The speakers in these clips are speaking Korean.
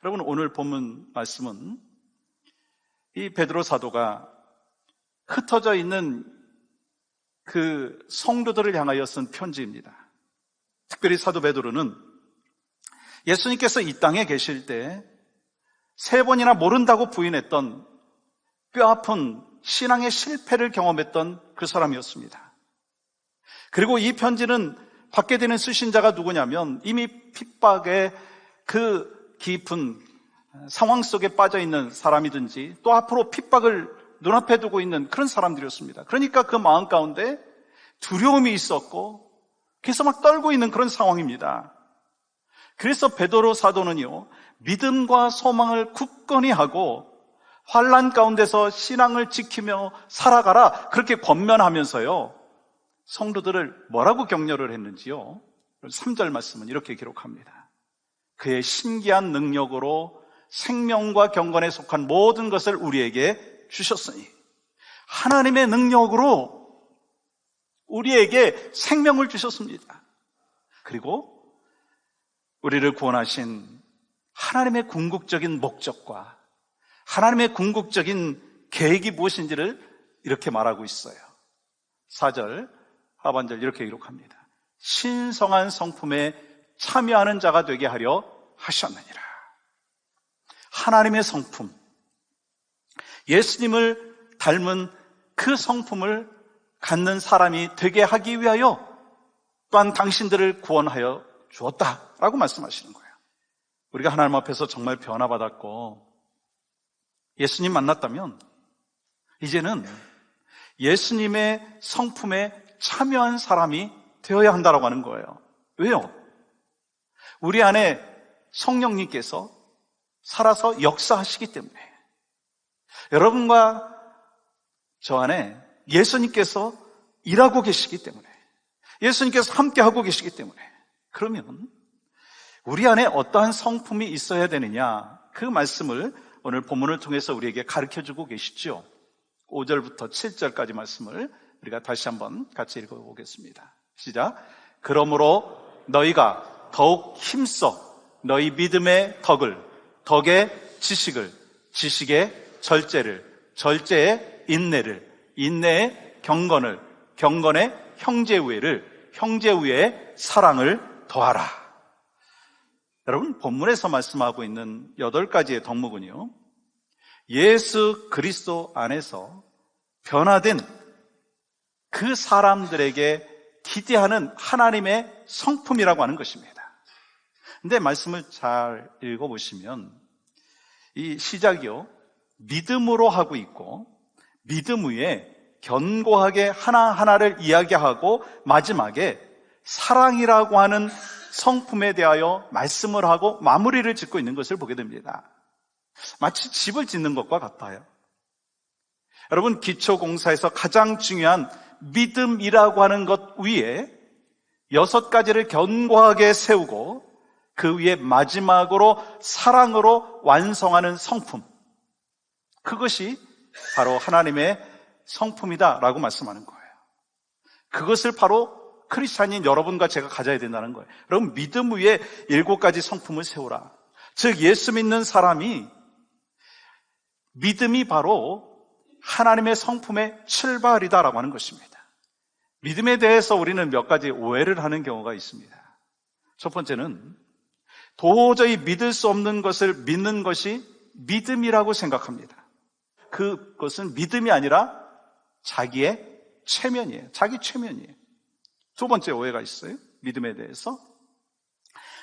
여러분, 오늘 본문 말씀은 이 베드로 사도가 흩어져 있는 그 성도들을 향하여 쓴 편지입니다. 특별히 사도 베드로는 예수님께서 이 땅에 계실 때 3번이나 모른다고 부인했던 뼈아픈 신앙의 실패를 경험했던 그 사람이었습니다. 그리고 이 편지는 받게 되는 쓰신 자가 누구냐면 이미 핍박의 그 깊은 상황 속에 빠져 있는 사람이든지 또 앞으로 핍박을 눈앞에 두고 있는 그런 사람들이었습니다. 그러니까 그 마음 가운데 두려움이 있었고 그래서 막 떨고 있는 그런 상황입니다. 그래서 베드로 사도는요, 믿음과 소망을 굳건히 하고 환난 가운데서 신앙을 지키며 살아가라, 그렇게 권면하면서요, 성도들을 뭐라고 격려를 했는지요? 3절 말씀은 이렇게 기록합니다. 그의 신기한 능력으로 생명과 경건에 속한 모든 것을 우리에게 주셨으니, 하나님의 능력으로 우리에게 생명을 주셨습니다. 그리고 우리를 구원하신 하나님의 궁극적인 목적과 하나님의 궁극적인 계획이 무엇인지를 이렇게 말하고 있어요. 4절 하반절 이렇게 기록합니다. 신성한 성품에 참여하는 자가 되게 하려 하셨느니라. 하나님의 성품, 예수님을 닮은 그 성품을 갖는 사람이 되게 하기 위하여 또한 당신들을 구원하여 주었다라고 말씀하시는 거예요. 우리가 하나님 앞에서 정말 변화받았고 예수님 만났다면 이제는 예수님의 성품에 참여한 사람이 되어야 한다고 하는 거예요. 왜요? 우리 안에 성령님께서 살아서 역사하시기 때문에, 여러분과 저 안에 예수님께서 일하고 계시기 때문에, 예수님께서 함께하고 계시기 때문에, 그러면 우리 안에 어떠한 성품이 있어야 되느냐, 그 말씀을 오늘 본문을 통해서 우리에게 가르쳐주고 계시죠. 5절부터 7절까지 말씀을 우리가 다시 한번 같이 읽어보겠습니다. 시작. 그러므로 너희가 더욱 힘써 너희 믿음의 덕을, 덕의 지식을, 지식의 절제를, 절제의 인내를, 인내의 경건을, 경건의 형제우애를, 형제우애의 사랑을 더하라. 여러분, 본문에서 말씀하고 있는 8가지의 덕목은요, 예수 그리스도 안에서 변화된 그 사람들에게 기대하는 하나님의 성품이라고 하는 것입니다. 근데 말씀을 잘 읽어보시면 이 시작이요, 믿음으로 하고 있고 믿음 위에 견고하게 하나하나를 이야기하고 마지막에 사랑이라고 하는 성품에 대하여 말씀을 하고 마무리를 짓고 있는 것을 보게 됩니다. 마치 집을 짓는 것과 같아요. 여러분, 기초공사에서 가장 중요한 믿음이라고 하는 것 위에 6가지를 견고하게 세우고 그 위에 마지막으로 사랑으로 완성하는 성품, 그것이 바로 하나님의 성품이다라고 말씀하는 거예요. 그것을 바로 크리스찬인 여러분과 제가 가져야 된다는 거예요. 여러분, 믿음 위에 7가지 성품을 세우라. 즉, 예수 믿는 사람이 믿음이 바로 하나님의 성품의 출발이다라고 하는 것입니다. 믿음에 대해서 우리는 몇 가지 오해를 하는 경우가 있습니다. 첫 번째는 도저히 믿을 수 없는 것을 믿는 것이 믿음이라고 생각합니다. 그것은 믿음이 아니라 자기의 최면이에요. 자기 최면이에요. 두 번째 오해가 있어요. 믿음에 대해서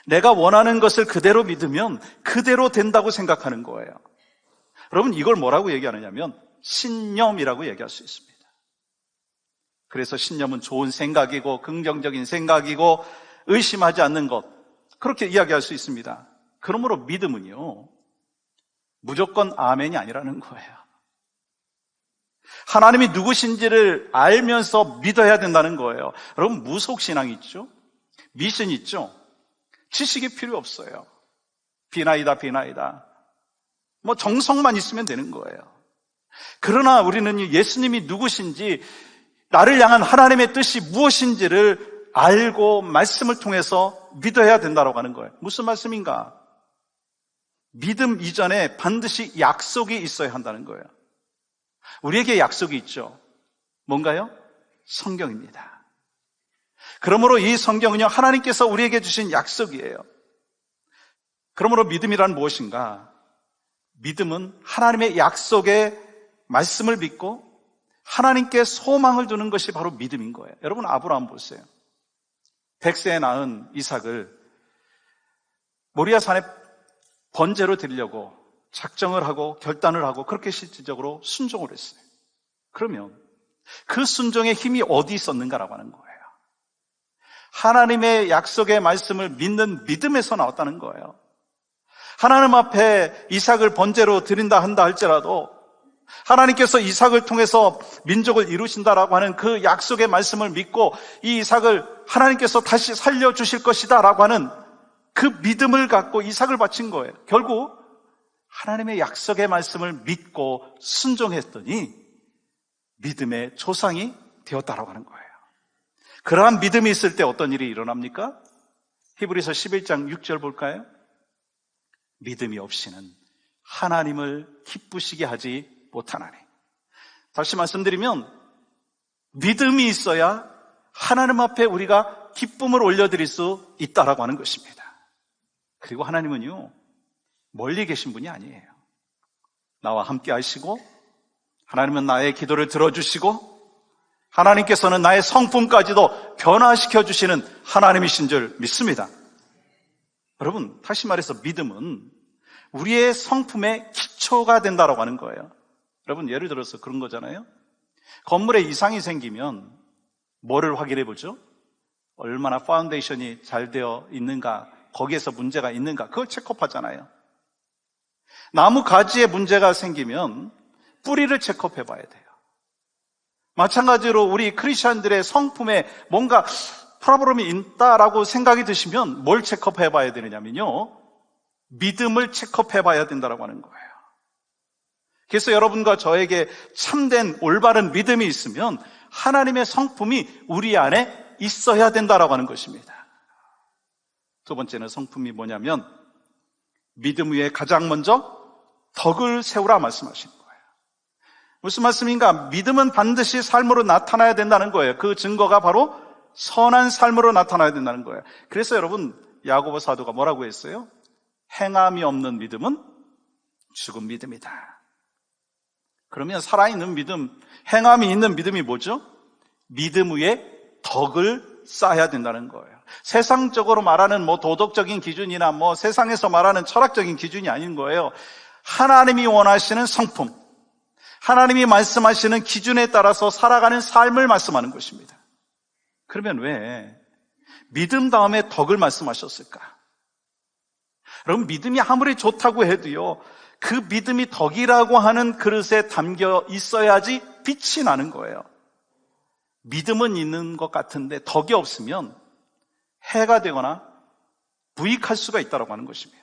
내가 원하는 것을 그대로 믿으면 그대로 된다고 생각하는 거예요. 여러분, 이걸 뭐라고 얘기하느냐면 신념이라고 얘기할 수 있습니다. 그래서 신념은 좋은 생각이고 긍정적인 생각이고 의심하지 않는 것, 그렇게 이야기할 수 있습니다. 그러므로 믿음은요, 무조건 아멘이 아니라는 거예요. 하나님이 누구신지를 알면서 믿어야 된다는 거예요. 여러분, 무속신앙 있죠? 미신 있죠? 지식이 필요 없어요. 비나이다. 뭐 정성만 있으면 되는 거예요. 그러나 우리는 예수님이 누구신지, 나를 향한 하나님의 뜻이 무엇인지를 알고 말씀을 통해서 믿어야 된다고 하는 거예요. 무슨 말씀인가? 믿음 이전에 반드시 약속이 있어야 한다는 거예요. 우리에게 약속이 있죠. 뭔가요? 성경입니다. 그러므로 이 성경은요, 하나님께서 우리에게 주신 약속이에요. 그러므로 믿음이란 무엇인가? 믿음은 하나님의 약속의 말씀을 믿고 하나님께 소망을 두는 것이 바로 믿음인 거예요. 여러분, 아브라함 보세요. 100세에 낳은 이삭을 모리아 산에 번제로 드리려고 작정을 하고 결단을 하고 그렇게 실질적으로 순종을 했어요. 그러면 그 순종의 힘이 어디 있었는가라고 하는 거예요. 하나님의 약속의 말씀을 믿는 믿음에서 나왔다는 거예요. 하나님 앞에 이삭을 번제로 드린다 한다 할지라도 하나님께서 이삭을 통해서 민족을 이루신다라고 하는 그 약속의 말씀을 믿고 이 이삭을 하나님께서 다시 살려주실 것이다 라고 하는 그 믿음을 갖고 이삭을 바친 거예요. 결국 하나님의 약속의 말씀을 믿고 순종했더니 믿음의 조상이 되었다라고 하는 거예요. 그러한 믿음이 있을 때 어떤 일이 일어납니까? 히브리서 11장 6절 볼까요? 믿음이 없이는 하나님을 기쁘시게 하지 못하나니. 다시 말씀드리면 믿음이 있어야 하나님 앞에 우리가 기쁨을 올려드릴 수 있다라고 하는 것입니다. 그리고 하나님은요, 멀리 계신 분이 아니에요. 나와 함께 하시고 하나님은 나의 기도를 들어주시고 하나님께서는 나의 성품까지도 변화시켜 주시는 하나님이신 줄 믿습니다. 여러분, 다시 말해서 믿음은 우리의 성품의 기초가 된다라고 하는 거예요. 여러분, 예를 들어서 그런 거잖아요. 건물에 이상이 생기면 뭐를 확인해 보죠? 얼마나 파운데이션이 잘 되어 있는가, 거기에서 문제가 있는가, 그걸 체크업하잖아요. 나무 가지에 문제가 생기면 뿌리를 체크업해 봐야 돼요. 마찬가지로 우리 크리스천들의 성품에 뭔가 프로블럼이 있다라고 생각이 드시면 뭘 체크업해 봐야 되느냐면요, 믿음을 체크업해 봐야 된다라고 하는 거예요. 그래서 여러분과 저에게 참된 올바른 믿음이 있으면 하나님의 성품이 우리 안에 있어야 된다라고 하는 것입니다. 두 번째는 성품이 뭐냐면 믿음 위에 가장 먼저 덕을 세우라 말씀하시는 거예요. 무슨 말씀인가? 믿음은 반드시 삶으로 나타나야 된다는 거예요. 그 증거가 바로 선한 삶으로 나타나야 된다는 거예요. 그래서 여러분, 야고보 사도가 뭐라고 했어요? 행함이 없는 믿음은 죽은 믿음이다. 그러면 살아있는 믿음, 행함이 있는 믿음이 뭐죠? 믿음 위에 덕을 쌓아야 된다는 거예요. 세상적으로 말하는 도덕적인 기준이나 세상에서 말하는 철학적인 기준이 아닌 거예요. 하나님이 원하시는 성품, 하나님이 말씀하시는 기준에 따라서 살아가는 삶을 말씀하는 것입니다. 그러면 왜 믿음 다음에 덕을 말씀하셨을까? 여러분, 믿음이 아무리 좋다고 해도요, 그 믿음이 덕이라고 하는 그릇에 담겨 있어야지 빛이 나는 거예요. 믿음은 있는 것 같은데 덕이 없으면 해가 되거나 부익할 수가 있다고 하는 것입니다.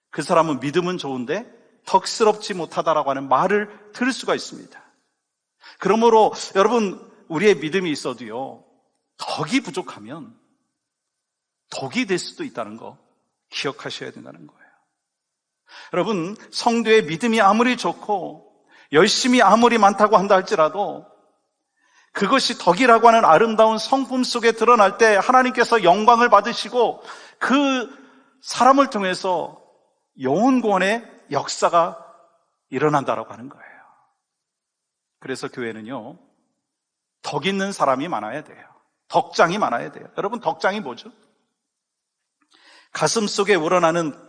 그 사람은 믿음은 좋은데 덕스럽지 못하다라고 하는 말을 들을 수가 있습니다. 그러므로 여러분, 우리의 믿음이 있어도요, 덕이 부족하면 독이 될 수도 있다는 거 기억하셔야 된다는 거예요. 여러분, 성도의 믿음이 아무리 좋고 열심히 아무리 많다고 한다 할지라도 그것이 덕이라고 하는 아름다운 성품 속에 드러날 때 하나님께서 영광을 받으시고 그 사람을 통해서 영혼 구원의 역사가 일어난다라고 하는 거예요. 그래서 교회는요, 덕 있는 사람이 많아야 돼요. 덕장이 많아야 돼요. 여러분, 덕장이 뭐죠? 가슴 속에 우러나는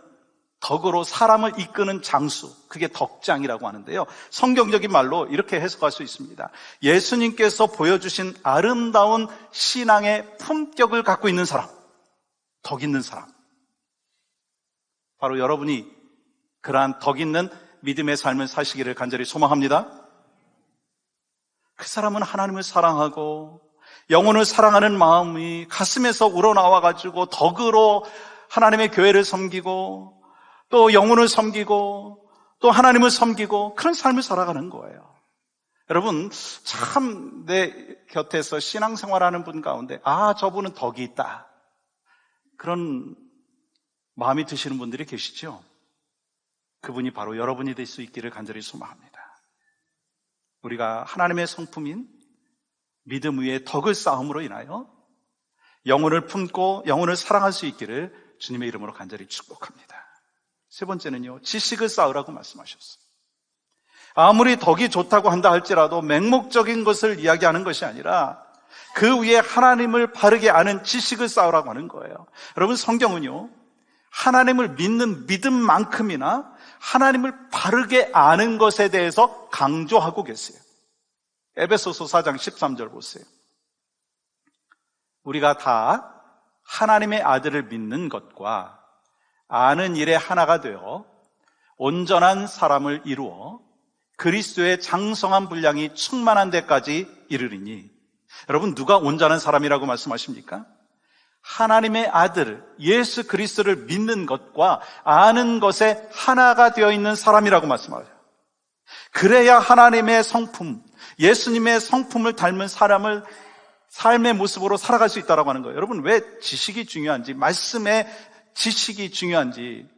덕으로 사람을 이끄는 장수, 그게 덕장이라고 하는데요, 성경적인 말로 이렇게 해석할 수 있습니다. 예수님께서 보여주신 아름다운 신앙의 품격을 갖고 있는 사람, 덕 있는 사람, 바로 여러분이 그러한 덕 있는 믿음의 삶을 사시기를 간절히 소망합니다. 그 사람은 하나님을 사랑하고 영혼을 사랑하는 마음이 가슴에서 우러나와가지고 덕으로 하나님의 교회를 섬기고 또 영혼을 섬기고 또 하나님을 섬기고 그런 삶을 살아가는 거예요. 여러분, 참 내 곁에서 신앙생활하는 분 가운데 저분은 덕이 있다, 그런 마음이 드시는 분들이 계시죠? 그분이 바로 여러분이 될 수 있기를 간절히 소망합니다. 우리가 하나님의 성품인 믿음 위에 덕을 쌓음으로 인하여 영혼을 품고 영혼을 사랑할 수 있기를 주님의 이름으로 간절히 축복합니다. 세 번째는요, 지식을 쌓으라고 말씀하셨어요. 아무리 덕이 좋다고 한다 할지라도 맹목적인 것을 이야기하는 것이 아니라 그 위에 하나님을 바르게 아는 지식을 쌓으라고 하는 거예요. 여러분, 성경은요, 하나님을 믿는 믿음만큼이나 하나님을 바르게 아는 것에 대해서 강조하고 계세요. 에베소서 4장 13절 보세요. 우리가 다 하나님의 아들을 믿는 것과 아는 일에 하나가 되어 온전한 사람을 이루어 그리스도의 장성한 분량이 충만한 데까지 이르리니. 여러분, 누가 온전한 사람이라고 말씀하십니까? 하나님의 아들 예수 그리스도를 믿는 것과 아는 것에 하나가 되어 있는 사람이라고 말씀하세요. 그래야 하나님의 성품, 예수님의 성품을 닮은 사람을 삶의 모습으로 살아갈 수 있다고 하는 거예요. 여러분, 왜 지식이 중요한지, 말씀의 지식이 중요한지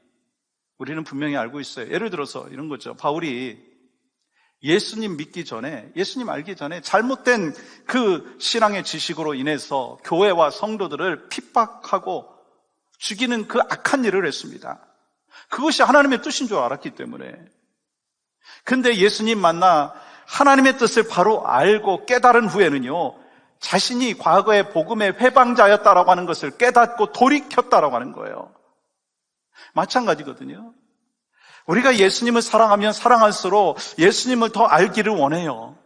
우리는 분명히 알고 있어요. 예를 들어서 이런 거죠. 바울이 예수님 믿기 전에, 예수님 알기 전에 잘못된 그 신앙의 지식으로 인해서 교회와 성도들을 핍박하고 죽이는 그 악한 일을 했습니다. 그것이 하나님의 뜻인 줄 알았기 때문에. 근데 예수님 만나 하나님의 뜻을 바로 알고 깨달은 후에는요, 자신이 과거의 복음의 회방자였다라고 하는 것을 깨닫고 돌이켰다라고 하는 거예요. 마찬가지거든요. 우리가 예수님을 사랑하면 사랑할수록 예수님을 더 알기를 원해요.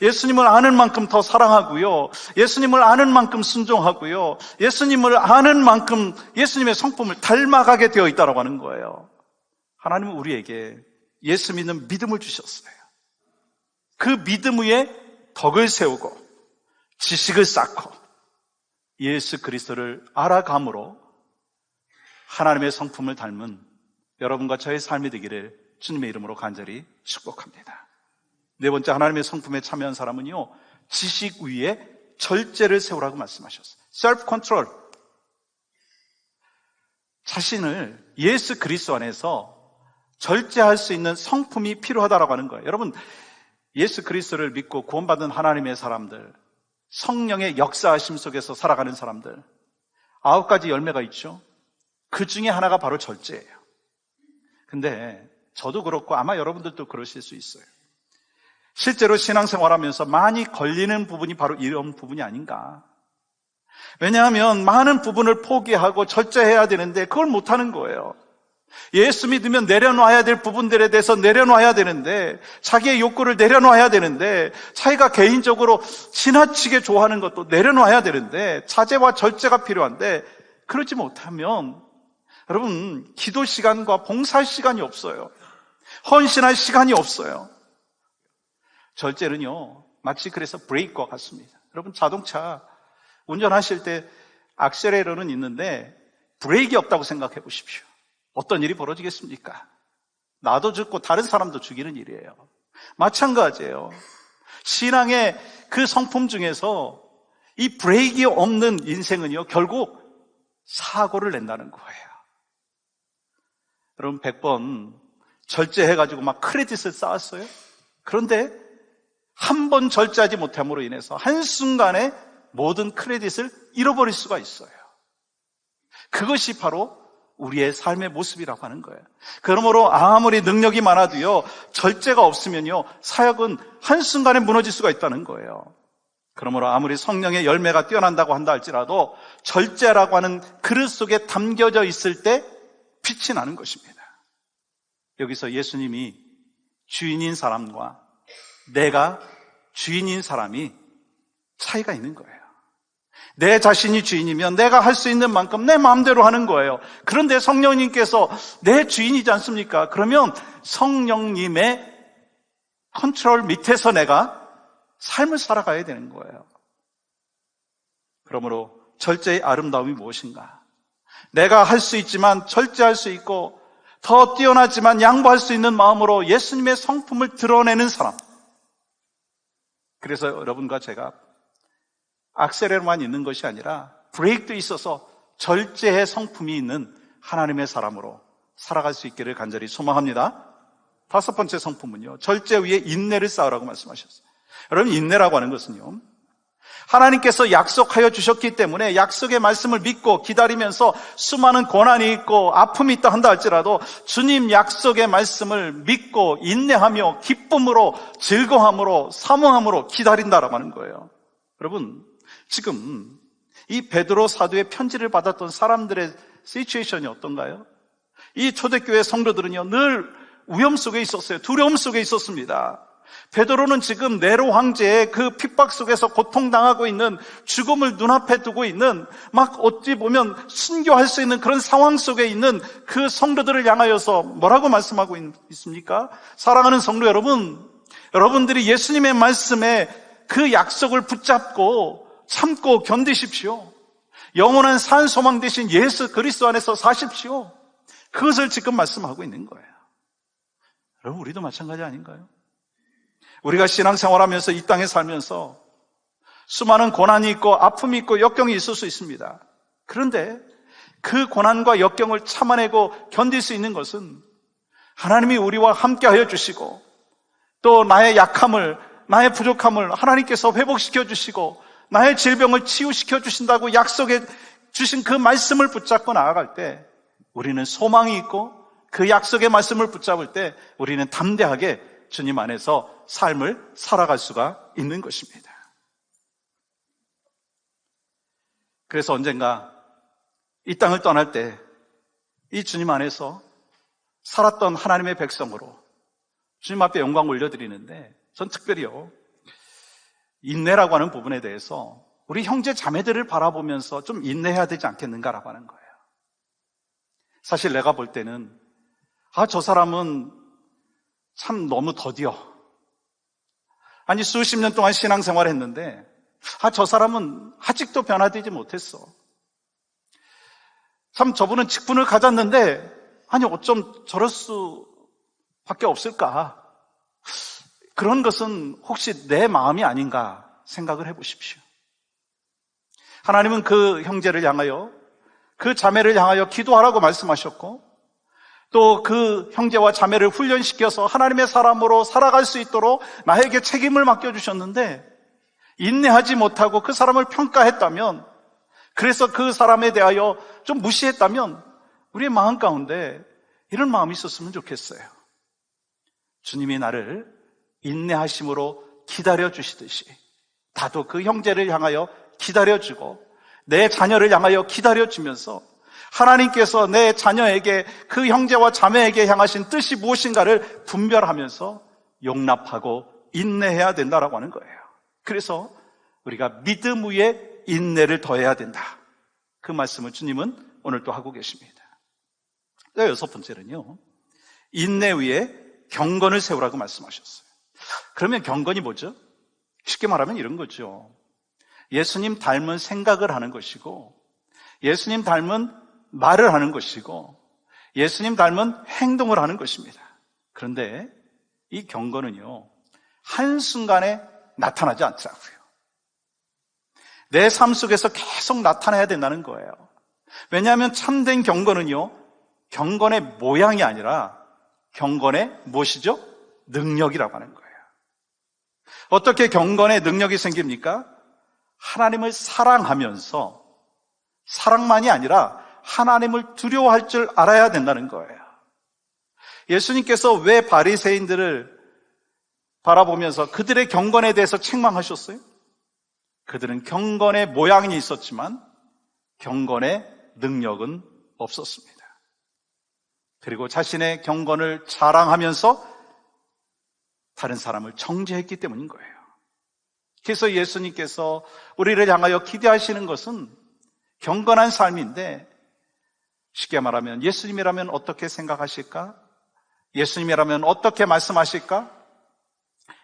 예수님을 아는 만큼 더 사랑하고요, 예수님을 아는 만큼 순종하고요, 예수님을 아는 만큼 예수님의 성품을 닮아가게 되어 있다고 하는 거예요. 하나님은 우리에게 예수 믿는 믿음을 주셨어요. 그 믿음 위에 덕을 세우고 지식을 쌓고 예수 그리스도를 알아감으로 하나님의 성품을 닮은 여러분과 저의 삶이 되기를 주님의 이름으로 간절히 축복합니다. 네 번째, 하나님의 성품에 참여한 사람은요, 지식 위에 절제를 세우라고 말씀하셨어요. self control. 자신을 예수 그리스도 안에서 절제할 수 있는 성품이 필요하다고 하는 거예요. 여러분, 예수 그리스도를 믿고 구원받은 하나님의 사람들, 성령의 역사하심 속에서 살아가는 사람들, 9가지 열매가 있죠. 그 중에 하나가 바로 절제예요. 근데 저도 그렇고 아마 여러분들도 그러실 수 있어요. 실제로 신앙생활하면서 많이 걸리는 부분이 바로 이런 부분이 아닌가. 왜냐하면 많은 부분을 포기하고 절제해야 되는데 그걸 못하는 거예요. 예수 믿으면 내려놔야 될 부분들에 대해서 내려놔야 되는데, 자기의 욕구를 내려놔야 되는데, 자기가 개인적으로 지나치게 좋아하는 것도 내려놔야 되는데, 자제와 절제가 필요한데, 그러지 못하면 여러분, 기도 시간과 봉사할 시간이 없어요. 헌신할 시간이 없어요. 절제는요, 마치 그래서 브레이크와 같습니다. 여러분, 자동차 운전하실 때 악셀레러는 있는데 브레이크가 없다고 생각해 보십시오. 어떤 일이 벌어지겠습니까? 나도 죽고 다른 사람도 죽이는 일이에요. 마찬가지예요. 신앙의 그 성품 중에서 이 브레이크가 없는 인생은요, 결국 사고를 낸다는 거예요. 여러분, 100번 절제해가지고 막 크레딧을 쌓았어요. 그런데 한 번 절제하지 못함으로 인해서 한순간에 모든 크레딧을 잃어버릴 수가 있어요. 그것이 바로 우리의 삶의 모습이라고 하는 거예요. 그러므로 아무리 능력이 많아도요, 절제가 없으면요, 사역은 한순간에 무너질 수가 있다는 거예요. 그러므로 아무리 성령의 열매가 뛰어난다고 한다 할지라도 절제라고 하는 그릇 속에 담겨져 있을 때 빛이 나는 것입니다. 여기서 예수님이 주인인 사람과 내가 주인인 사람이 차이가 있는 거예요. 내 자신이 주인이면 내가 할 수 있는 만큼 내 마음대로 하는 거예요. 그런데 성령님께서 내 주인이지 않습니까? 그러면 성령님의 컨트롤 밑에서 내가 삶을 살아가야 되는 거예요. 그러므로 절제의 아름다움이 무엇인가? 내가 할 수 있지만 절제할 수 있고 더 뛰어나지만 양보할 수 있는 마음으로 예수님의 성품을 드러내는 사람. 그래서 여러분과 제가 악셀레로만 있는 것이 아니라 브레이크도 있어서 절제의 성품이 있는 하나님의 사람으로 살아갈 수 있기를 간절히 소망합니다. 다섯 번째 성품은요, 절제 위에 인내를 쌓으라고 말씀하셨어요. 여러분, 인내라고 하는 것은요, 하나님께서 약속하여 주셨기 때문에 약속의 말씀을 믿고 기다리면서 수많은 고난이 있고 아픔이 있다 한다 할지라도 주님 약속의 말씀을 믿고 인내하며 기쁨으로 즐거움으로 사모함으로 기다린다라고 하는 거예요. 여러분, 지금 이 베드로 사도의 편지를 받았던 사람들의 시츄에이션이 어떤가요? 이 초대교회 성도들은요, 늘 위험 속에 있었어요. 두려움 속에 있었습니다. 베드로는 지금 네로 황제의 그 핍박 속에서 고통당하고 있는, 죽음을 눈앞에 두고 있는, 막 어찌 보면 순교할 수 있는 그런 상황 속에 있는 그 성도들을 향하여서 뭐라고 말씀하고 있습니까? 사랑하는 성도 여러분, 여러분들이 예수님의 말씀에 그 약속을 붙잡고 참고 견디십시오. 영원한 산 소망 되신 예수 그리스도 안에서 사십시오. 그것을 지금 말씀하고 있는 거예요. 여러분, 우리도 마찬가지 아닌가요? 우리가 신앙생활하면서 이 땅에 살면서 수많은 고난이 있고 아픔이 있고 역경이 있을 수 있습니다. 그런데 그 고난과 역경을 참아내고 견딜 수 있는 것은 하나님이 우리와 함께하여 주시고, 또 나의 약함을, 나의 부족함을 하나님께서 회복시켜 주시고 나의 질병을 치유시켜 주신다고 약속해 주신 그 말씀을 붙잡고 나아갈 때 우리는 소망이 있고, 그 약속의 말씀을 붙잡을 때 우리는 담대하게 주님 안에서 삶을 살아갈 수가 있는 것입니다. 그래서 언젠가 이 땅을 떠날 때 이 주님 안에서 살았던 하나님의 백성으로 주님 앞에 영광 올려드리는데, 전 특별히요, 인내라고 하는 부분에 대해서 우리 형제 자매들을 바라보면서 좀 인내해야 되지 않겠는가라고 하는 거예요. 사실 내가 볼 때는 저 사람은 참 너무 더디어. 아니, 수십 년 동안 신앙생활을 했는데 저 사람은 아직도 변화되지 못했어. 참 저분은 직분을 가졌는데 아니 어쩜 저럴 수밖에 없을까. 그런 것은 혹시 내 마음이 아닌가 생각을 해보십시오. 하나님은 그 형제를 향하여, 그 자매를 향하여 기도하라고 말씀하셨고, 또 그 형제와 자매를 훈련시켜서 하나님의 사람으로 살아갈 수 있도록 나에게 책임을 맡겨주셨는데, 인내하지 못하고 그 사람을 평가했다면, 그래서 그 사람에 대하여 좀 무시했다면 우리의 마음 가운데 이런 마음이 있었으면 좋겠어요. 주님이 나를 인내하심으로 기다려주시듯이 나도 그 형제를 향하여 기다려주고 내 자녀를 향하여 기다려주면서 하나님께서 내 자녀에게, 그 형제와 자매에게 향하신 뜻이 무엇인가를 분별하면서 용납하고 인내해야 된다라고 하는 거예요. 그래서 우리가 믿음 위에 인내를 더해야 된다. 그 말씀을 주님은 오늘 또 하고 계십니다. 여섯 번째는요, 인내 위에 경건을 세우라고 말씀하셨어요. 그러면 경건이 뭐죠? 쉽게 말하면 이런 거죠. 예수님 닮은 생각을 하는 것이고, 예수님 닮은 말을 하는 것이고, 예수님 닮은 행동을 하는 것입니다. 그런데 이 경건은요, 한순간에 나타나지 않더라고요. 내 삶 속에서 계속 나타나야 된다는 거예요. 왜냐하면 참된 경건은요, 경건의 모양이 아니라 경건의 무엇이죠? 능력이라고 하는 거예요. 어떻게 경건의 능력이 생깁니까? 하나님을 사랑하면서, 사랑만이 아니라 하나님을 두려워할 줄 알아야 된다는 거예요. 예수님께서 왜 바리새인들을 바라보면서 그들의 경건에 대해서 책망하셨어요? 그들은 경건의 모양이 있었지만 경건의 능력은 없었습니다. 그리고 자신의 경건을 자랑하면서 다른 사람을 정죄했기 때문인 거예요. 그래서 예수님께서 우리를 향하여 기대하시는 것은 경건한 삶인데, 쉽게 말하면 예수님이라면 어떻게 생각하실까? 예수님이라면 어떻게 말씀하실까?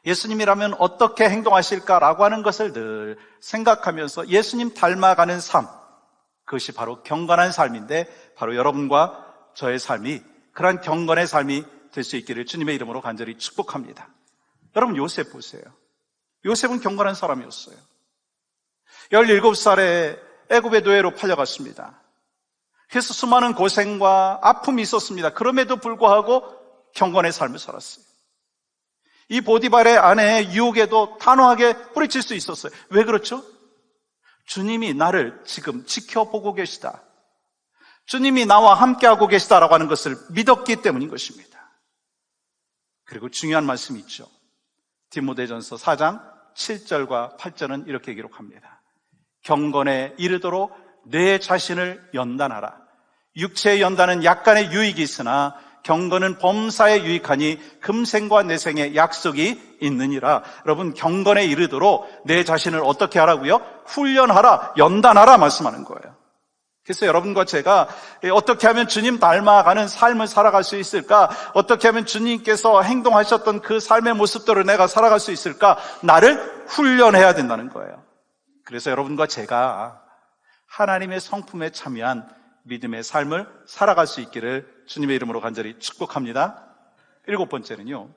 예수님이라면 어떻게 행동하실까라고 하는 것을 늘 생각하면서 예수님 닮아가는 삶, 그것이 바로 경건한 삶인데, 바로 여러분과 저의 삶이 그러한 경건의 삶이 될 수 있기를 주님의 이름으로 간절히 축복합니다. 여러분, 요셉 보세요. 요셉은 경건한 사람이었어요. 17살에 애굽의 노예로 팔려갔습니다. 그래서 수많은 고생과 아픔이 있었습니다. 그럼에도 불구하고 경건의 삶을 살았어요. 이 보디발의 아내의 유혹에도 단호하게 뿌리칠 수 있었어요. 왜 그렇죠? 주님이 나를 지금 지켜보고 계시다. 주님이 나와 함께하고 계시다라고 하는 것을 믿었기 때문인 것입니다. 그리고 중요한 말씀이 있죠. 디모데전서 4장 7절과 8절은 이렇게 기록합니다. 경건에 이르도록 내 자신을 연단하라. 육체의 연단은 약간의 유익이 있으나 경건은 범사에 유익하니 금생과 내생의 약속이 있느니라. 여러분, 경건에 이르도록 내 자신을 어떻게 하라고요? 훈련하라, 연단하라 말씀하는 거예요. 그래서 여러분과 제가 어떻게 하면 주님 닮아가는 삶을 살아갈 수 있을까? 어떻게 하면 주님께서 행동하셨던 그 삶의 모습대로 내가 살아갈 수 있을까? 나를 훈련해야 된다는 거예요. 그래서 여러분과 제가 하나님의 성품에 참여한 믿음의 삶을 살아갈 수 있기를 주님의 이름으로 간절히 축복합니다. 7번째는요,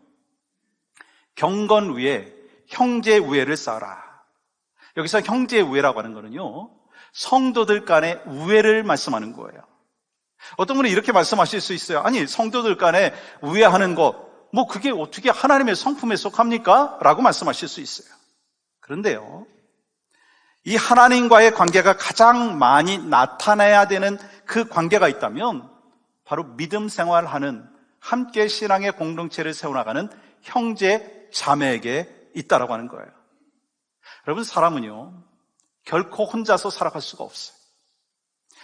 경건 위에 형제 우애를 쌓아라. 여기서 형제 우애라고 하는 거는요, 성도들 간의 우애를 말씀하는 거예요. 어떤 분은 이렇게 말씀하실 수 있어요. 아니, 성도들 간에 우애하는 것, 그게 어떻게 하나님의 성품에 속합니까? 라고 말씀하실 수 있어요. 그런데요, 이 하나님과의 관계가 가장 많이 나타나야 되는 그 관계가 있다면 바로 믿음 생활하는, 함께 신앙의 공동체를 세워나가는 형제 자매에게 있다라고 하는 거예요. 여러분, 사람은요 결코 혼자서 살아갈 수가 없어요.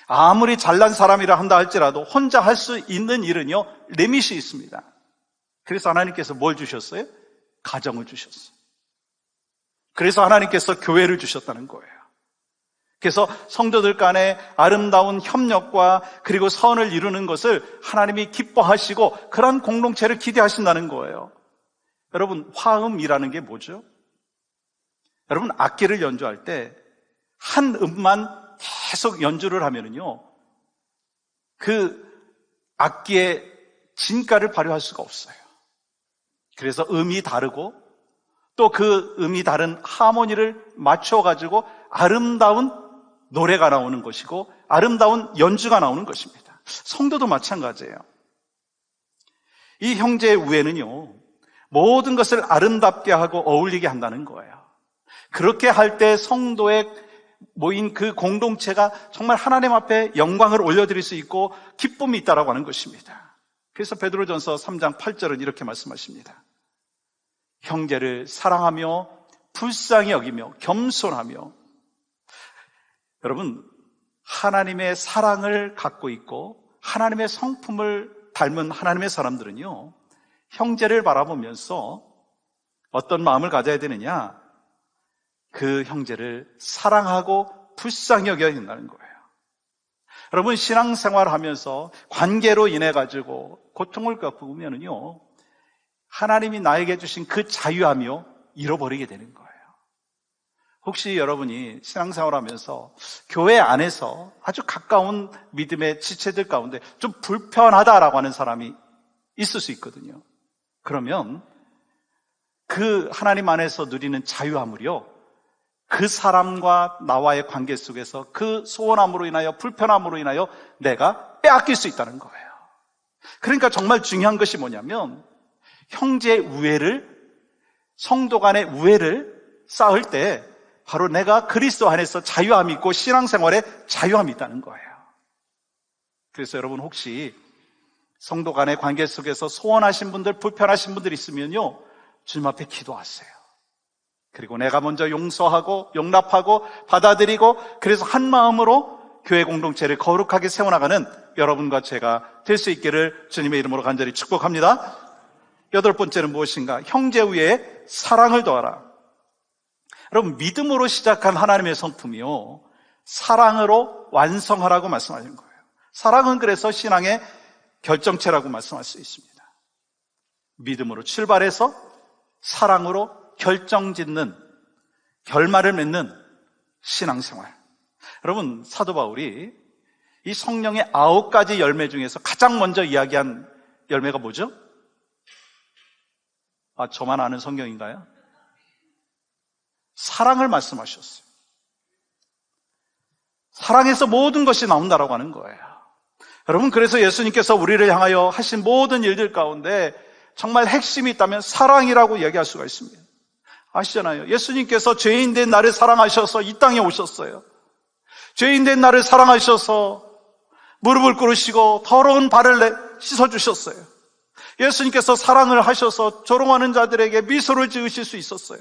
아무리 잘난 사람이라 한다 할지라도 혼자 할 수 있는 일은요 리밋이 있습니다. 그래서 하나님께서 뭘 주셨어요? 가정을 주셨어요. 그래서 하나님께서 교회를 주셨다는 거예요. 그래서 성도들 간의 아름다운 협력과 그리고 선을 이루는 것을 하나님이 기뻐하시고 그런 공동체를 기대하신다는 거예요. 여러분, 화음이라는 게 뭐죠? 여러분, 악기를 연주할 때 한 음만 계속 연주를 하면은요, 그 악기의 진가를 발휘할 수가 없어요. 그래서 음이 다르고 또 그 음이 다른 하모니를 맞춰가지고 아름다운 노래가 나오는 것이고 아름다운 연주가 나오는 것입니다. 성도도 마찬가지예요. 이 형제의 우애는요, 모든 것을 아름답게 하고 어울리게 한다는 거예요. 그렇게 할 때 성도의 모인 그 공동체가 정말 하나님 앞에 영광을 올려드릴 수 있고 기쁨이 있다라고 하는 것입니다. 그래서 베드로전서 3장 8절은 이렇게 말씀하십니다. 형제를 사랑하며 불쌍히 여기며 겸손하며. 여러분, 하나님의 사랑을 갖고 있고 하나님의 성품을 닮은 하나님의 사람들은요, 형제를 바라보면서 어떤 마음을 가져야 되느냐? 그 형제를 사랑하고 불쌍히 여겨야 된다는 거예요. 여러분, 신앙생활 하면서 관계로 인해 가지고 고통을 겪으면은요, 하나님이 나에게 주신 그 자유하며 잃어버리게 되는 거예요. 혹시 여러분이 신앙생활 하면서 교회 안에서 아주 가까운 믿음의 지체들 가운데 좀 불편하다라고 하는 사람이 있을 수 있거든요. 그러면 그 하나님 안에서 누리는 자유함을요, 그 사람과 나와의 관계 속에서 그 소원함으로 인하여, 불편함으로 인하여 내가 빼앗길 수 있다는 거예요. 그러니까 정말 중요한 것이 뭐냐면, 형제의 우애를, 성도 간의 우애를 쌓을 때 바로 내가 그리스도 안에서 자유함이 있고 신앙생활에 자유함이 있다는 거예요. 그래서 여러분, 혹시 성도 간의 관계 속에서 소원하신 분들, 불편하신 분들 있으면요, 주님 앞에 기도하세요. 그리고 내가 먼저 용서하고 용납하고 받아들이고, 그래서 한 마음으로 교회 공동체를 거룩하게 세워나가는 여러분과 제가 될 수 있기를 주님의 이름으로 간절히 축복합니다. 8번째는 무엇인가? 형제 위에 사랑을 더하라. 여러분, 믿음으로 시작한 하나님의 성품이요, 사랑으로 완성하라고 말씀하신 거예요. 사랑은 그래서 신앙의 결정체라고 말씀할 수 있습니다. 믿음으로 출발해서 사랑으로 결정짓는, 결말을 맺는 신앙생활. 여러분, 사도 바울이 이 성령의 9가지 열매 중에서 가장 먼저 이야기한 열매가 뭐죠? 저만 아는 성경인가요? 사랑을 말씀하셨어요. 사랑에서 모든 것이 나온다라고 하는 거예요. 여러분, 그래서 예수님께서 우리를 향하여 하신 모든 일들 가운데 정말 핵심이 있다면 사랑이라고 얘기할 수가 있습니다. 아시잖아요. 예수님께서 죄인 된 나를 사랑하셔서 이 땅에 오셨어요. 죄인 된 나를 사랑하셔서 무릎을 꿇으시고 더러운 발을 씻어주셨어요. 예수님께서 사랑을 하셔서 조롱하는 자들에게 미소를 지으실 수 있었어요.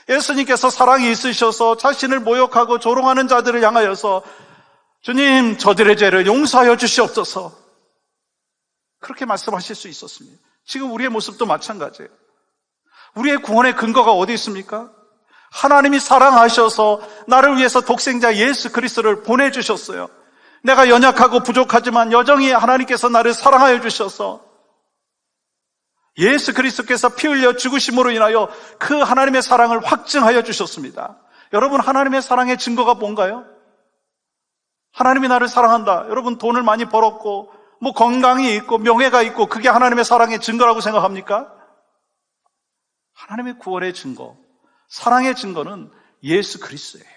예수님께서 사랑이 있으셔서 자신을 모욕하고 조롱하는 자들을 향하여서 주님, 저들의 죄를 용서하여 주시옵소서, 그렇게 말씀하실 수 있었습니다. 지금 우리의 모습도 마찬가지예요. 우리의 구원의 근거가 어디 있습니까? 하나님이 사랑하셔서 나를 위해서 독생자 예수 그리스도를 보내주셨어요. 내가 연약하고 부족하지만 여전히 하나님께서 나를 사랑하여 주셔서 예수 그리스도께서 피 흘려 죽으심으로 인하여 그 하나님의 사랑을 확증하여 주셨습니다. 여러분, 하나님의 사랑의 증거가 뭔가요? 하나님이 나를 사랑한다. 여러분, 돈을 많이 벌었고 건강이 있고 명예가 있고 그게 하나님의 사랑의 증거라고 생각합니까? 하나님의 구원의 증거, 사랑의 증거는 예수 그리스도예요.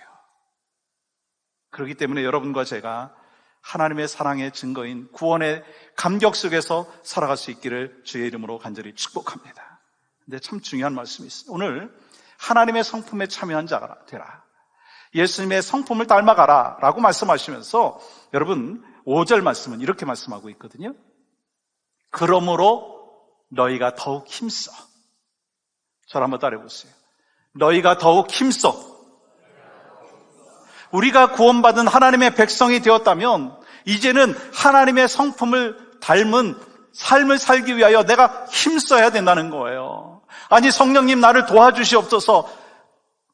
그렇기 때문에 여러분과 제가 하나님의 사랑의 증거인 구원의 감격 속에서 살아갈 수 있기를 주의 이름으로 간절히 축복합니다. 근데 참 중요한 말씀이 있어요. 오늘 하나님의 성품에 참여한 자가 되라, 예수님의 성품을 닮아가라 라고 말씀하시면서 여러분 5절 말씀은 이렇게 말씀하고 있거든요. 그러므로 너희가 더욱 힘써. 저를 한번 따라해 보세요. 너희가 더욱 힘써. 우리가 구원받은 하나님의 백성이 되었다면 이제는 하나님의 성품을 닮은 삶을 살기 위하여 내가 힘써야 된다는 거예요. 아니, 성령님 나를 도와주시옵소서,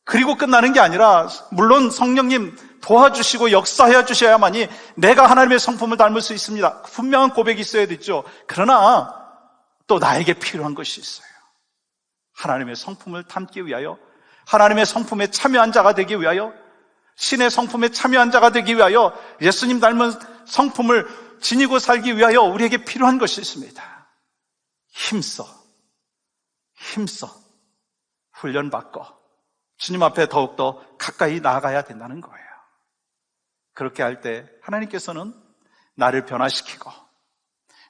그리고 끝나는 게 아니라, 물론 성령님 도와주시고 역사해 주셔야만이 내가 하나님의 성품을 닮을 수 있습니다. 분명한 고백이 있어야 되죠. 그러나 또 나에게 필요한 것이 있어요. 하나님의 성품을 닮기 위하여, 하나님의 성품에 참여한 자가 되기 위하여, 신의 성품에 참여한 자가 되기 위하여, 예수님 닮은 성품을 지니고 살기 위하여 우리에게 필요한 것이 있습니다. 힘써 훈련받고 주님 앞에 더욱더 가까이 나아가야 된다는 거예요. 그렇게 할 때 하나님께서는 나를 변화시키고,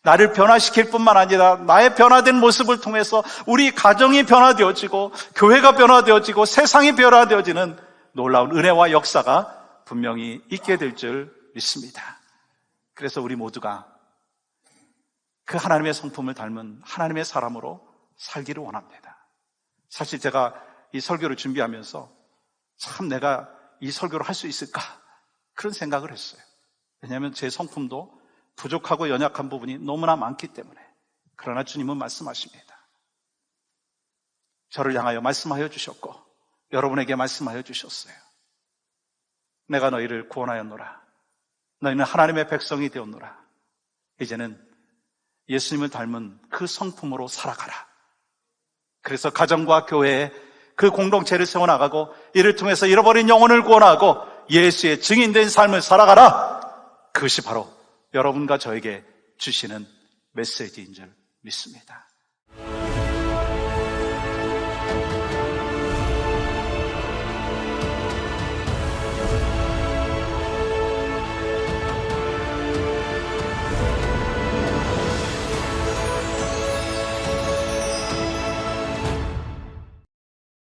나를 변화시킬 뿐만 아니라 나의 변화된 모습을 통해서 우리 가정이 변화되어지고 교회가 변화되어지고 세상이 변화되어지는 놀라운 은혜와 역사가 분명히 있게 될 줄 믿습니다. 그래서 우리 모두가 그 하나님의 성품을 닮은 하나님의 사람으로 살기를 원합니다. 사실 제가 이 설교를 준비하면서 참 내가 이 설교를 할 수 있을까, 그런 생각을 했어요. 왜냐하면 제 성품도 부족하고 연약한 부분이 너무나 많기 때문에. 그러나 주님은 말씀하십니다. 저를 향하여 말씀하여 주셨고 여러분에게 말씀하여 주셨어요. 내가 너희를 구원하였노라. 너희는 하나님의 백성이 되었노라. 이제는 예수님을 닮은 그 성품으로 살아가라. 그래서 가정과 교회에 그 공동체를 세워나가고 이를 통해서 잃어버린 영혼을 구원하고 예수의 증인된 삶을 살아가라. 그것이 바로 여러분과 저에게 주시는 메시지인 줄 믿습니다.